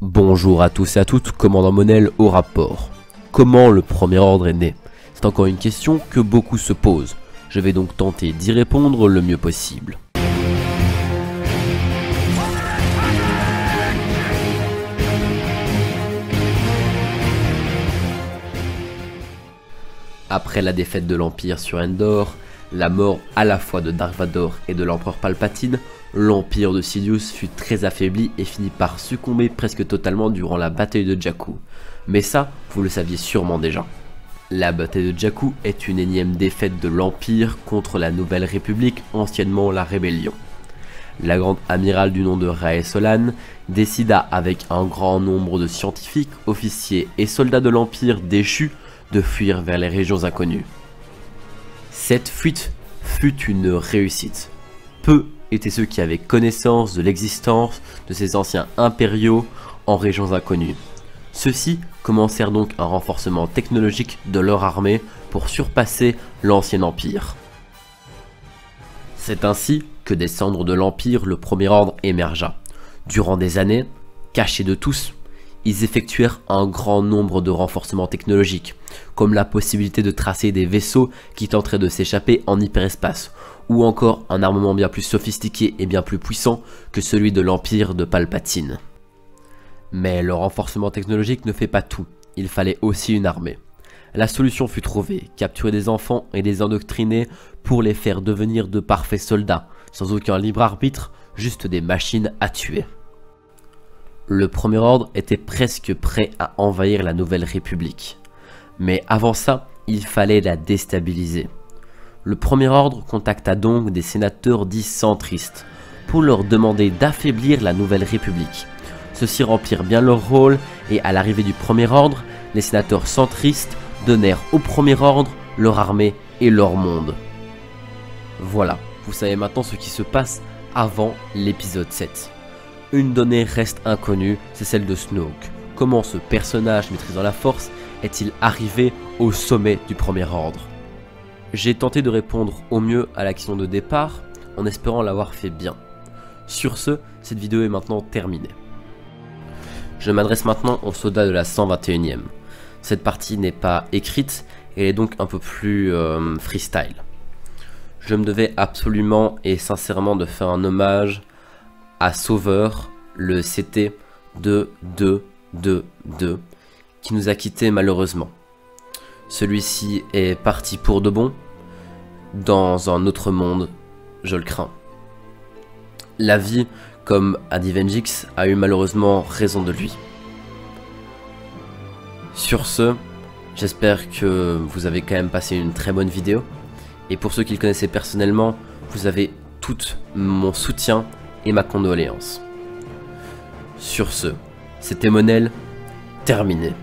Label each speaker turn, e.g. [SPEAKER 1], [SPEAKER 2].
[SPEAKER 1] Bonjour à tous et à toutes, commandant Monel au rapport. Comment le Premier Ordre est né? C'est encore une question que beaucoup se posent. Je vais donc tenter d'y répondre le mieux possible. Après la défaite de l'Empire sur Endor, la mort à la fois de Dark Vador et de l'Empereur Palpatine, l'Empire de Sidious fut très affaibli et finit par succomber presque totalement durant la bataille de Jakku. Mais ça, vous le saviez sûrement déjà. La bataille de Jakku est une énième défaite de l'Empire contre la Nouvelle République, anciennement la Rébellion. La grande amirale du nom de Rae Solan décida avec un grand nombre de scientifiques, officiers et soldats de l'Empire déchus de fuir vers les régions inconnues. Cette fuite fut une réussite. Peu étaient ceux qui avaient connaissance de l'existence de ces anciens impériaux en régions inconnues. Ceux-ci commencèrent donc un renforcement technologique de leur armée pour surpasser l'ancien empire. C'est ainsi que des cendres de l'Empire, le Premier Ordre émergea. Durant des années, cachés de tous, ils effectuèrent un grand nombre de renforcements technologiques, comme la possibilité de tracer des vaisseaux qui tenteraient de s'échapper en hyperespace, ou encore un armement bien plus sophistiqué et bien plus puissant que celui de l'Empire de Palpatine. Mais le renforcement technologique ne fait pas tout, il fallait aussi une armée. La solution fut trouvée, capturer des enfants et les endoctriner pour les faire devenir de parfaits soldats, sans aucun libre arbitre, juste des machines à tuer. Le Premier Ordre était presque prêt à envahir la Nouvelle République. Mais avant ça, il fallait la déstabiliser. Le Premier Ordre contacta donc des sénateurs dits centristes pour leur demander d'affaiblir la Nouvelle République. Ceux-ci remplirent bien leur rôle et à l'arrivée du Premier Ordre, les sénateurs centristes donnèrent au Premier Ordre leur armée et leur monde. Voilà, vous savez maintenant ce qui se passe avant l'épisode 7. Une donnée reste inconnue, c'est celle de Snoke. Comment ce personnage maîtrisant la force est-il arrivé au sommet du Premier Ordre? J'ai tenté de répondre au mieux à la question de départ, en espérant l'avoir fait bien. Sur ce, cette vidéo est maintenant terminée. Je m'adresse maintenant aux soldats de la 121e. Cette partie n'est pas écrite, et elle est donc un peu plus freestyle. Je me devais absolument et sincèrement de faire un hommage à Sauveur, le CT 2222, qui nous a quittés malheureusement. Celui-ci est parti pour de bon, dans un autre monde, je le crains. La vie, comme a dit Vengix, a eu malheureusement raison de lui. Sur ce, j'espère que vous avez quand même passé une très bonne vidéo. Et pour ceux qui le connaissaient personnellement, vous avez tout mon soutien et ma condoléance. Sur ce, c'était Monel, terminé.